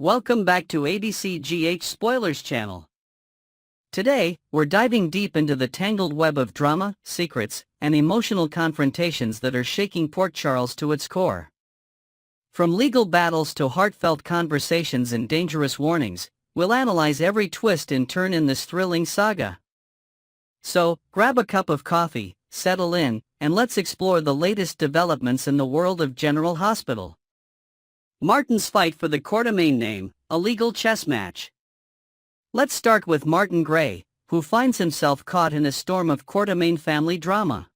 Welcome back to ABCGH Spoilers channel. Today, we're diving deep into the tangled web of drama, secrets, and emotional confrontations that are shaking Port Charles to its core. From legal battles to heartfelt conversations and dangerous warnings, we'll analyze every twist and turn in this thrilling saga. So, grab a cup of coffee, settle in, and let's explore the latest developments in the world of General Hospital. Martin's fight for the Quartermaine name, a legal chess match. Let's start with Martin Gray, who finds himself caught in a storm of Quartermaine family drama.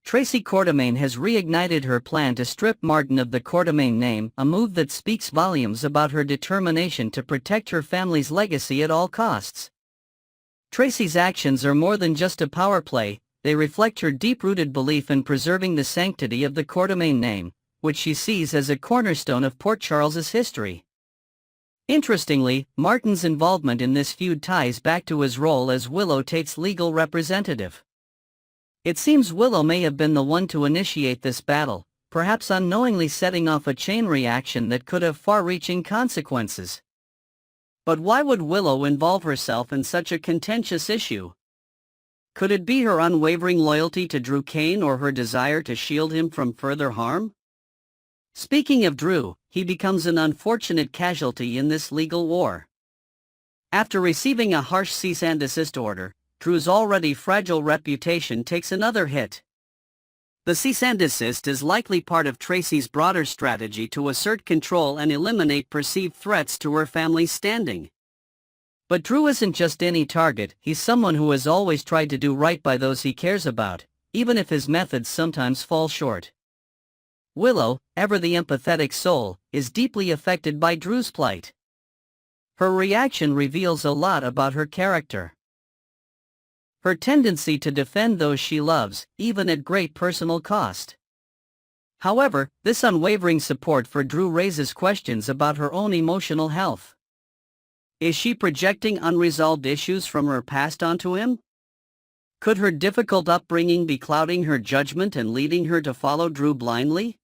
Tracy Quartermaine has reignited her plan to strip Martin of the Quartermaine name, a move that speaks volumes about her determination to protect her family's legacy at all costs. Tracy's actions are more than just a power play, they reflect her deep-rooted belief in preserving the sanctity of the Quartermaine name, which she sees as a cornerstone of Port Charles's history. Interestingly, Martin's involvement in this feud ties back to his role as Willow Tate's legal representative. It seems Willow may have been the one to initiate this battle, perhaps unknowingly setting off a chain reaction that could have far-reaching consequences. But why would Willow involve herself in such a contentious issue? Could it be her unwavering loyalty to Drew Kane or her desire to shield him from further harm? Speaking of Drew, he becomes an unfortunate casualty in this legal war. After receiving a harsh cease and desist order, Drew's already fragile reputation takes another hit. The cease and desist is likely part of Tracy's broader strategy to assert control and eliminate perceived threats to her family's standing. But Drew isn't just any target, he's someone who has always tried to do right by those he cares about, even if his methods sometimes fall short. Willow, ever the empathetic soul, is deeply affected by Drew's plight. Her reaction reveals a lot about her character. Her tendency to defend those she loves, even at great personal cost. However, this unwavering support for Drew raises questions about her own emotional health. Is she projecting unresolved issues from her past onto him? Could her difficult upbringing be clouding her judgment and leading her to follow Drew blindly?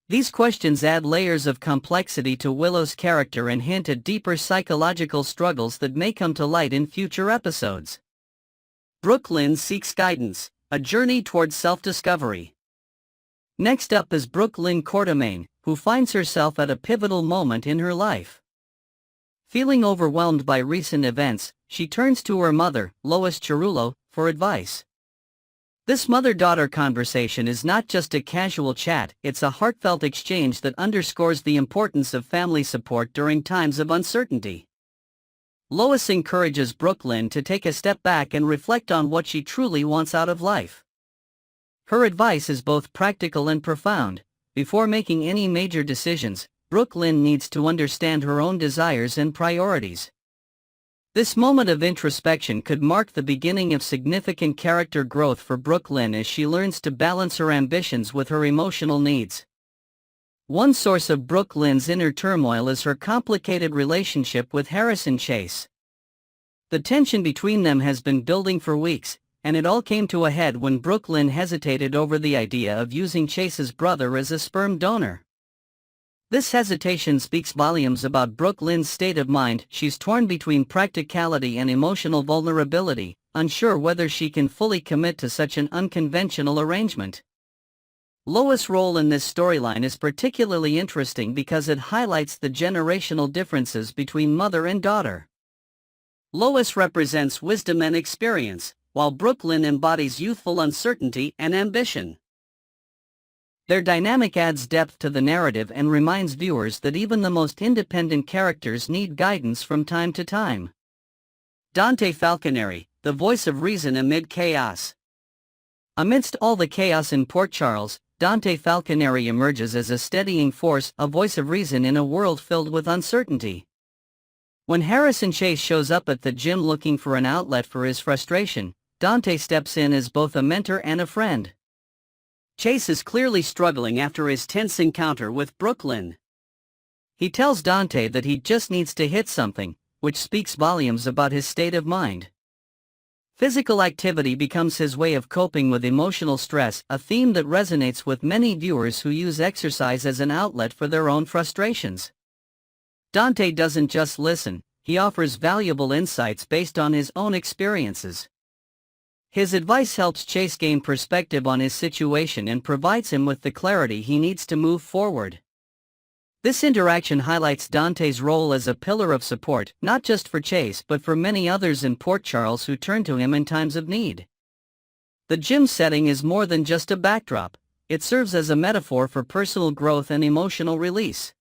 These questions add layers of complexity to Willow's character and hint at deeper psychological struggles that may come to light in future episodes. Brooklyn seeks guidance, a journey towards self-discovery. Next up is Brooklyn Quartermaine, who finds herself at a pivotal moment in her life. Feeling overwhelmed by recent events, she turns to her mother, Lois Cerullo, for advice. This mother-daughter conversation is not just a casual chat, it's a heartfelt exchange that underscores the importance of family support during times of uncertainty. Lois encourages Brooklyn to take a step back and reflect on what she truly wants out of life. Her advice is both practical and profound. Before making any major decisions, Brooklyn needs to understand her own desires and priorities. This moment of introspection could mark the beginning of significant character growth for Brooklyn as she learns to balance her ambitions with her emotional needs. One source of Brooklyn's inner turmoil is her complicated relationship with Harrison Chase. The tension between them has been building for weeks, and it all came to a head when Brooklyn hesitated over the idea of using Chase's brother as a sperm donor. This hesitation speaks volumes about Brooklyn's state of mind. She's torn between practicality and emotional vulnerability, unsure whether she can fully commit to such an unconventional arrangement. Lois' role in this storyline is particularly interesting because it highlights the generational differences between mother and daughter. Lois represents wisdom and experience, while Brooklyn embodies youthful uncertainty and ambition. Their dynamic adds depth to the narrative and reminds viewers that even the most independent characters need guidance from time to time. Dante Falconeri, the voice of reason amid chaos. Amidst all the chaos in Port Charles, Dante Falconeri emerges as a steadying force, a voice of reason in a world filled with uncertainty. When Harrison Chase shows up at the gym looking for an outlet for his frustration, Dante steps in as both a mentor and a friend. Chase is clearly struggling after his tense encounter with Brooklyn. He tells Dante that he just needs to hit something, which speaks volumes about his state of mind. Physical activity becomes his way of coping with emotional stress, a theme that resonates with many viewers who use exercise as an outlet for their own frustrations. Dante doesn't just listen, he offers valuable insights based on his own experiences. His advice helps Chase gain perspective on his situation and provides him with the clarity he needs to move forward. This interaction highlights Dante's role as a pillar of support, not just for Chase but for many others in Port Charles who turn to him in times of need. The gym setting is more than just a backdrop, it serves as a metaphor for personal growth and emotional release.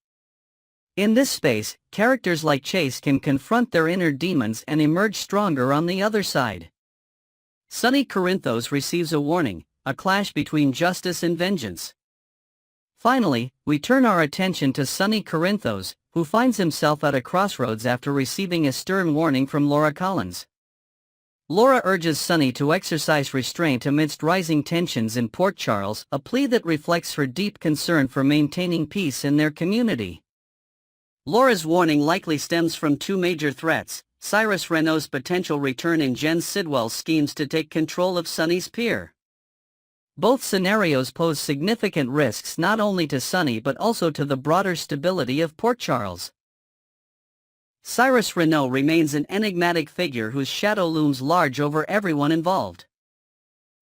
In this space, characters like Chase can confront their inner demons and emerge stronger on the other side. Sonny Corinthos receives a warning, a clash between justice and vengeance. Finally, we turn our attention to Sonny Corinthos, who finds himself at a crossroads after receiving a stern warning from Laura Collins. Laura urges Sonny to exercise restraint amidst rising tensions in Port Charles, a plea that reflects her deep concern for maintaining peace in their community. Laura's warning likely stems from two major threats: Cyrus Renault's potential return and Jen Sidwell's schemes to take control of Sonny's pier. Both scenarios pose significant risks not only to Sonny but also to the broader stability of Port Charles. Cyrus Renault remains an enigmatic figure whose shadow looms large over everyone involved.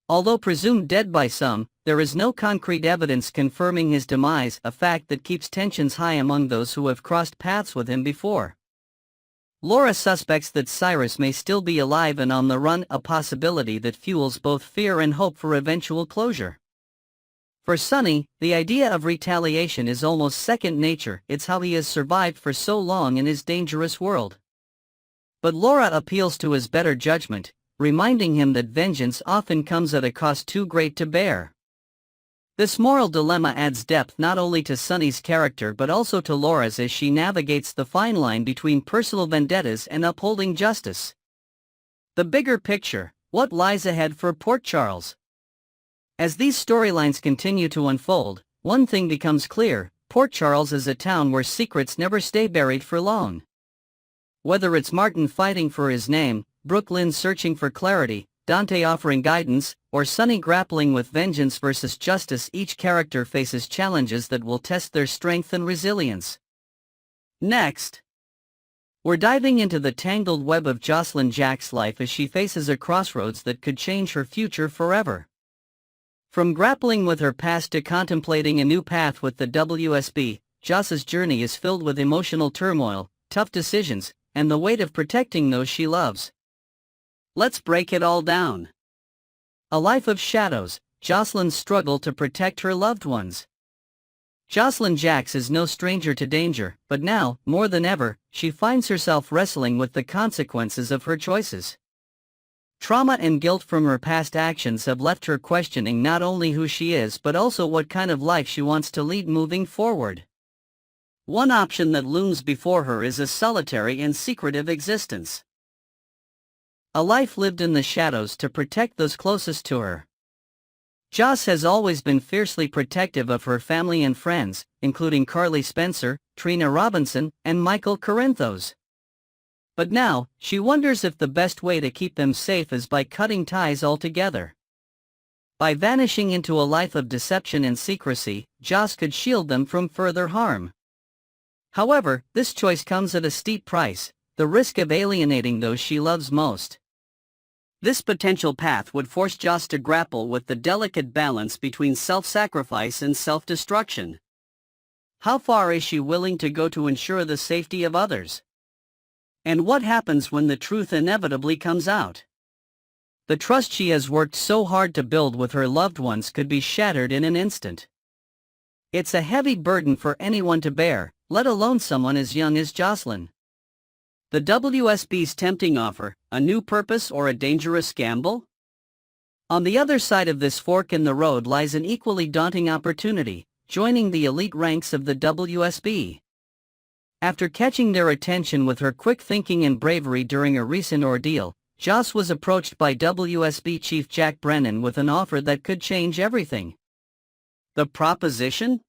Although presumed dead by some, there is no concrete evidence confirming his demise, a fact that keeps tensions high among those who have crossed paths with him before. Laura suspects that Cyrus may still be alive and on the run, a possibility that fuels both fear and hope for eventual closure. For Sonny, the idea of retaliation is almost second nature, it's how he has survived for so long in his dangerous world. But Laura appeals to his better judgment, reminding him that vengeance often comes at a cost too great to bear. This moral dilemma adds depth not only to Sonny's character but also to Laura's as she navigates the fine line between personal vendettas and upholding justice. The bigger picture: what lies ahead for Port Charles? As these storylines continue to unfold, one thing becomes clear: Port Charles is a town where secrets never stay buried for long. Whether it's Martin fighting for his name, Brooklyn searching for clarity, Dante offering guidance, or Sonny grappling with vengeance versus justice, each character faces challenges that will test their strength and resilience. Next, we're diving into the tangled web of Jocelyn Jack's life as she faces a crossroads that could change her future forever. From grappling with her past to contemplating a new path with the WSB, Joss's journey is filled with emotional turmoil, tough decisions, and the weight of protecting those she loves. Let's break it all down. A life of shadows, Jocelyn's struggle to protect her loved ones. Jocelyn Jacks is no stranger to danger, but now, more than ever, she finds herself wrestling with the consequences of her choices. Trauma and guilt from her past actions have left her questioning not only who she is but also what kind of life she wants to lead moving forward. One option that looms before her is a solitary and secretive existence. A life lived in the shadows to protect those closest to her. Joss has always been fiercely protective of her family and friends, including Carly Spencer, Trina Robinson, and Michael Corinthos. But now, she wonders if the best way to keep them safe is by cutting ties altogether. By vanishing into a life of deception and secrecy, Joss could shield them from further harm. However, this choice comes at a steep price: the risk of alienating those she loves most. This potential path would force Joss to grapple with the delicate balance between self-sacrifice and self-destruction. How far is she willing to go to ensure the safety of others? And what happens when the truth inevitably comes out? The trust she has worked so hard to build with her loved ones could be shattered in an instant. It's a heavy burden for anyone to bear, let alone someone as young as Jocelyn. The WSB's tempting offer: a new purpose or a dangerous gamble? On the other side of this fork in the road lies an equally daunting opportunity: joining the elite ranks of the WSB. After catching their attention with her quick thinking and bravery during a recent ordeal, Joss was approached by WSB Chief Jack Brennan with an offer that could change everything. The proposition?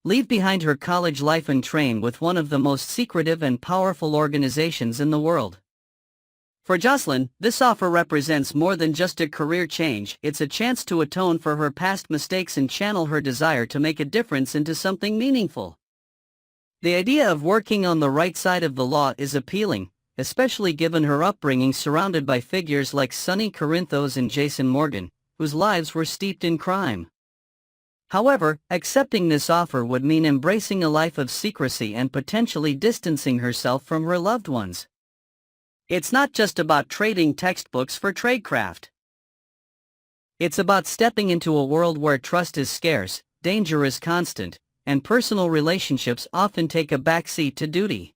Leave behind her college life and train with one of the most secretive and powerful organizations in the world. For Jocelyn, this offer represents more than just a career change, it's a chance to atone for her past mistakes and channel her desire to make a difference into something meaningful. The idea of working on the right side of the law is appealing, especially given her upbringing surrounded by figures like Sonny Corinthos and Jason Morgan, whose lives were steeped in crime. However, accepting this offer would mean embracing a life of secrecy and potentially distancing herself from her loved ones. It's not just about trading textbooks for tradecraft. It's about stepping into a world where trust is scarce, danger is constant, and personal relationships often take a backseat to duty.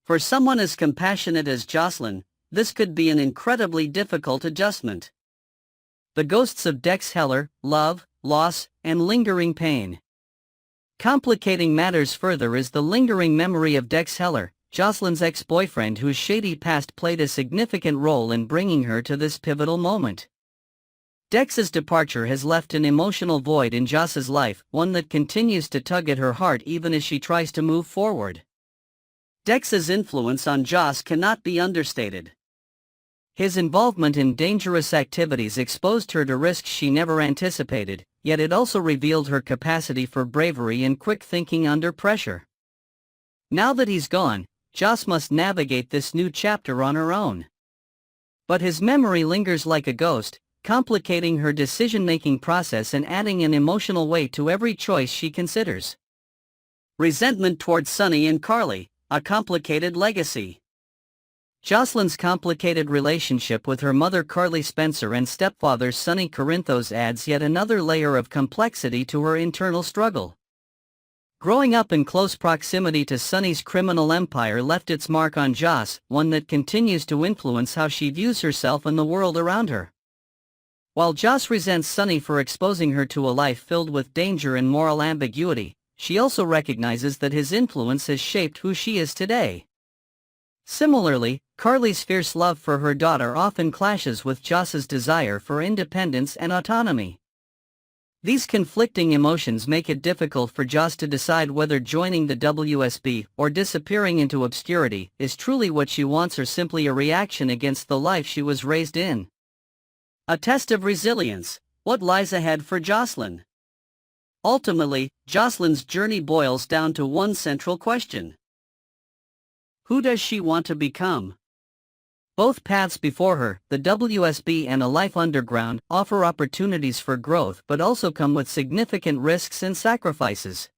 For someone as compassionate as Jocelyn, this could be an incredibly difficult adjustment. The ghosts of Dex Heller, love, loss, and lingering pain. Complicating matters further is the lingering memory of Dex Heller, Jocelyn's ex-boyfriend whose shady past played a significant role in bringing her to this pivotal moment. Dex's departure has left an emotional void in Joss's life, one that continues to tug at her heart even as she tries to move forward. Dex's influence on Joss cannot be understated. His involvement in dangerous activities exposed her to risks she never anticipated, yet it also revealed her capacity for bravery and quick thinking under pressure. Now that he's gone, Joss must navigate this new chapter on her own. But his memory lingers like a ghost, complicating her decision-making process and adding an emotional weight to every choice she considers. Resentment towards Sonny and Carly, a complicated legacy. Jocelyn's complicated relationship with her mother Carly Spencer and stepfather Sonny Corinthos adds yet another layer of complexity to her internal struggle. Growing up in close proximity to Sonny's criminal empire left its mark on Joss, one that continues to influence how she views herself and the world around her. While Joss resents Sonny for exposing her to a life filled with danger and moral ambiguity, she also recognizes that his influence has shaped who she is today. Similarly, Carly's fierce love for her daughter often clashes with Joss's desire for independence and autonomy. These conflicting emotions make it difficult for Joss to decide whether joining the WSB or disappearing into obscurity is truly what she wants or simply a reaction against the life she was raised in. A test of resilience, what lies ahead for Jocelyn? Ultimately, Jocelyn's journey boils down to one central question. Who does she want to become? Both paths before her, the WSB and a life underground, offer opportunities for growth but also come with significant risks and sacrifices.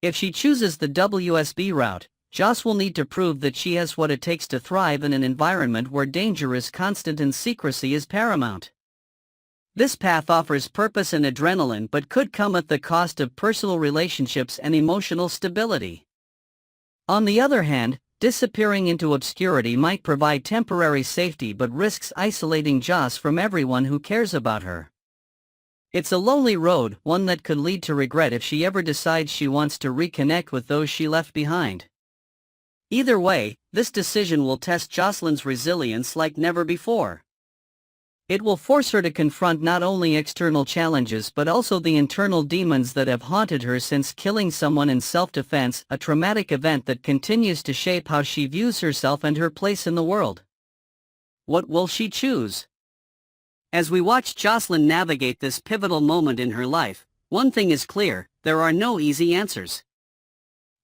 If she chooses the WSB route, Joss will need to prove that she has what it takes to thrive in an environment where danger is constant and secrecy is paramount. This path offers purpose and adrenaline but could come at the cost of personal relationships and emotional stability. On the other hand, disappearing into obscurity might provide temporary safety but risks isolating Joss from everyone who cares about her. It's a lonely road, one that could lead to regret if she ever decides she wants to reconnect with those she left behind. Either way, this decision will test Jocelyn's resilience like never before. It will force her to confront not only external challenges but also the internal demons that have haunted her since killing someone in self-defense, a traumatic event that continues to shape how she views herself and her place in the world. What will she choose? As we watch Jocelyn navigate this pivotal moment in her life, one thing is clear: there are no easy answers.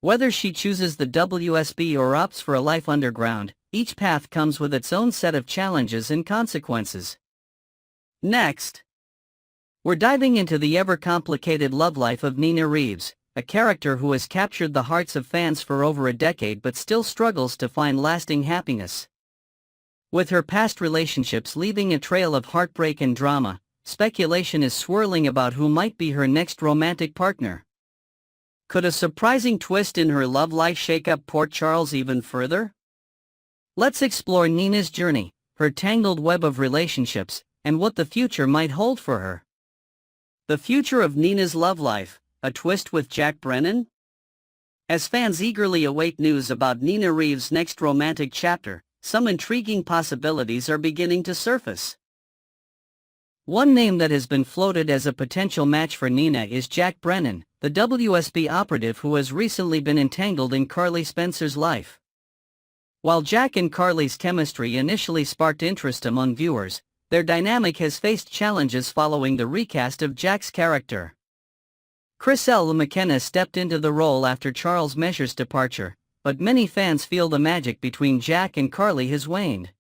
Whether she chooses the WSB or opts for a life underground, each path comes with its own set of challenges and consequences. Next, we're diving into the ever-complicated love life of Nina Reeves, a character who has captured the hearts of fans for over a decade but still struggles to find lasting happiness. With her past relationships leaving a trail of heartbreak and drama, speculation is swirling about who might be her next romantic partner. Could a surprising twist in her love life shake up Port Charles even further? Let's explore Nina's journey, her tangled web of relationships, and what the future might hold for her. The future of Nina's love life, a twist with Jack Brennan? As fans eagerly await news about Nina Reeves' next romantic chapter, some intriguing possibilities are beginning to surface. One name that has been floated as a potential match for Nina is Jack Brennan, the WSB operative who has recently been entangled in Carly Spencer's life. While Jack and Carly's chemistry initially sparked interest among viewers, their dynamic has faced challenges following the recast of Jack's character. Chris L. McKenna stepped into the role after Charles Mescher's departure, but many fans feel the magic between Jack and Carly has waned.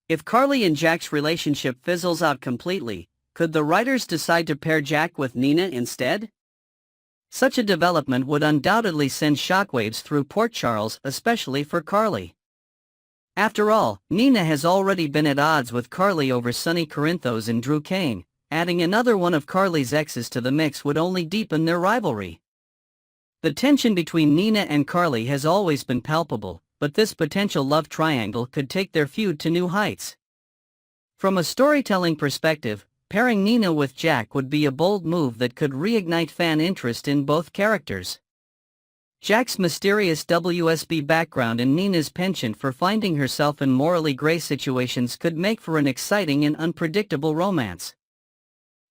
If Carly and Jack's relationship fizzles out completely, could the writers decide to pair Jack with Nina instead? Such a development would undoubtedly send shockwaves through Port Charles, especially for Carly. After all, Nina has already been at odds with Carly over Sonny Corinthos and Drew Kane. Adding another one of Carly's exes to the mix would only deepen their rivalry. The tension between Nina and Carly has always been palpable, but this potential love triangle could take their feud to new heights. From a storytelling perspective, pairing Nina with Jack would be a bold move that could reignite fan interest in both characters. Jack's mysterious WSB background and Nina's penchant for finding herself in morally gray situations could make for an exciting and unpredictable romance.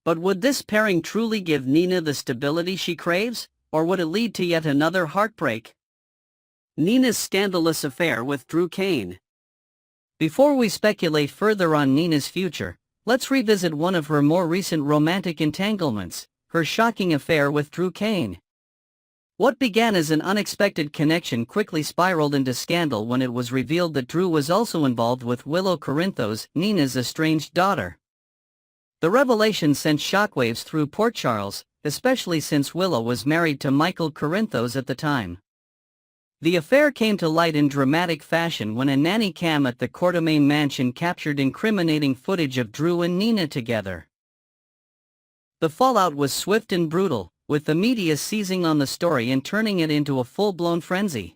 But would this pairing truly give Nina the stability she craves, or would it lead to yet another heartbreak? Nina's scandalous affair with Drew Kane. Before we speculate further on Nina's future, let's revisit one of her more recent romantic entanglements, her shocking affair with Drew Kane. What began as an unexpected connection quickly spiraled into scandal when it was revealed that Drew was also involved with Willow Corinthos, Nina's estranged daughter. The revelation sent shockwaves through Port Charles, especially since Willow was married to Michael Corinthos at the time. The affair came to light in dramatic fashion when a nanny cam at the Courtemain mansion captured incriminating footage of Drew and Nina together. The fallout was swift and brutal, with the media seizing on the story and turning it into a full-blown frenzy.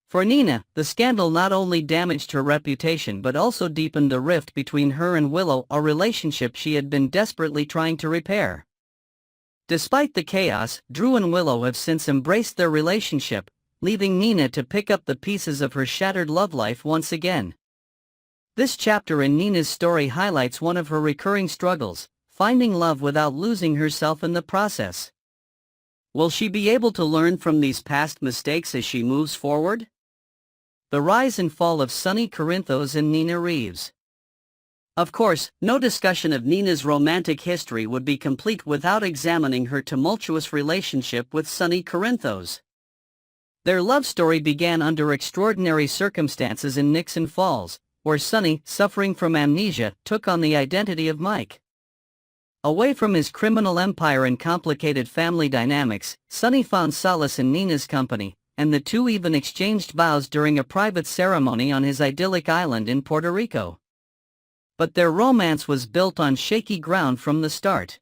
For Nina, the scandal not only damaged her reputation but also deepened the rift between her and Willow, a relationship she had been desperately trying to repair. Despite the chaos, Drew and Willow have since embraced their relationship, leaving Nina to pick up the pieces of her shattered love life once again. This chapter in Nina's story highlights one of her recurring struggles, finding love without losing herself in the process. Will she be able to learn from these past mistakes as she moves forward? The rise and fall of Sonny Corinthos and Nina Reeves. Of course, no discussion of Nina's romantic history would be complete without examining her tumultuous relationship with Sonny Corinthos. Their love story began under extraordinary circumstances in Nixon Falls, where Sonny, suffering from amnesia, took on the identity of Mike. Away from his criminal empire and complicated family dynamics, Sonny found solace in Nina's company, and the two even exchanged vows during a private ceremony on his idyllic island in Puerto Rico. But their romance was built on shaky ground from the start.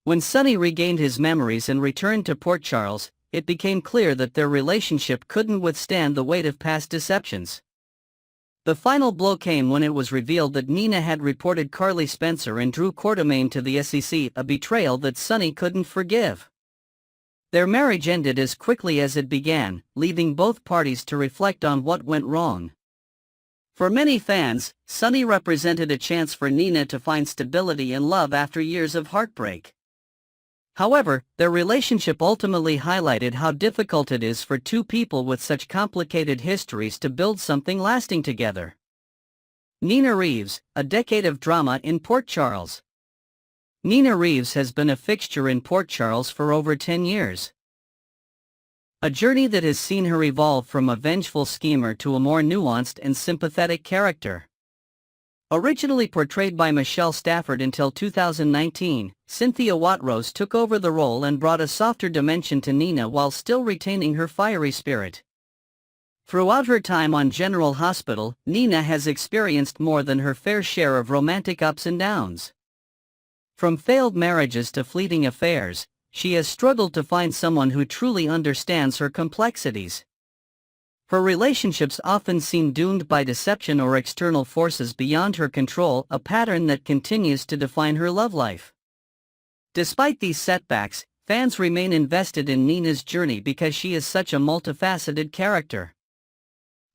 When Sonny regained his memories and returned to Port Charles, it became clear that their relationship couldn't withstand the weight of past deceptions. The final blow came when it was revealed that Nina had reported Carly Spencer and Drew Courtemain to the SEC, a betrayal that Sonny couldn't forgive. Their marriage ended as quickly as it began, leaving both parties to reflect on what went wrong. For many fans, Sonny represented a chance for Nina to find stability and love after years of heartbreak. However, their relationship ultimately highlighted how difficult it is for two people with such complicated histories to build something lasting together. Nina Reeves, a decade of drama in Port Charles. Nina Reeves has been a fixture in Port Charles for over 10 years. A journey that has seen her evolve from a vengeful schemer to a more nuanced and sympathetic character. Originally portrayed by Michelle Stafford until 2019, Cynthia Watrose took over the role and brought a softer dimension to Nina while still retaining her fiery spirit. Throughout her time on General Hospital, Nina has experienced more than her fair share of romantic ups and downs. From failed marriages to fleeting affairs, she has struggled to find someone who truly understands her complexities. Her relationships often seem doomed by deception or external forces beyond her control, a pattern that continues to define her love life. Despite these setbacks, fans remain invested in Nina's journey because she is such a multifaceted character.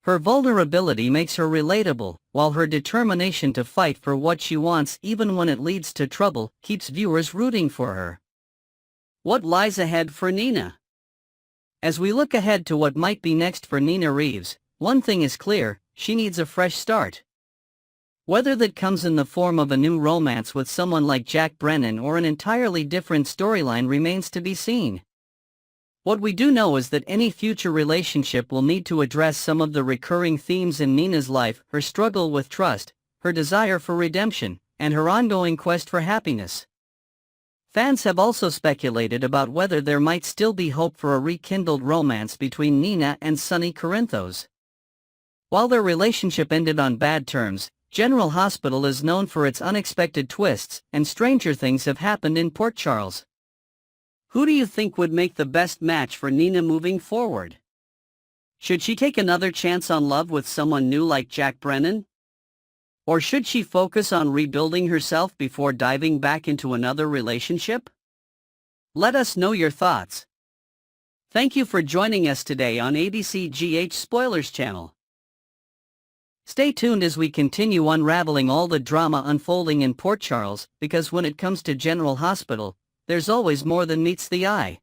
Her vulnerability makes her relatable, while her determination to fight for what she wants even when it leads to trouble keeps viewers rooting for her. What lies ahead for Nina? As we look ahead to what might be next for Nina Reeves, one thing is clear: she needs a fresh start. Whether that comes in the form of a new romance with someone like Jack Brennan or an entirely different storyline remains to be seen. What we do know is that any future relationship will need to address some of the recurring themes in Nina's life: her struggle with trust, her desire for redemption, and her ongoing quest for happiness. Fans have also speculated about whether there might still be hope for a rekindled romance between Nina and Sonny Corinthos. While their relationship ended on bad terms, General Hospital is known for its unexpected twists, and stranger things have happened in Port Charles. Who do you think would make the best match for Nina moving forward? Should she take another chance on love with someone new like Jack Brennan? Or should she focus on rebuilding herself before diving back into another relationship? Let us know your thoughts. Thank you for joining us today on ABC GH Spoilers Channel. Stay tuned as we continue unraveling all the drama unfolding in Port Charles, because when it comes to General Hospital, there's always more than meets the eye.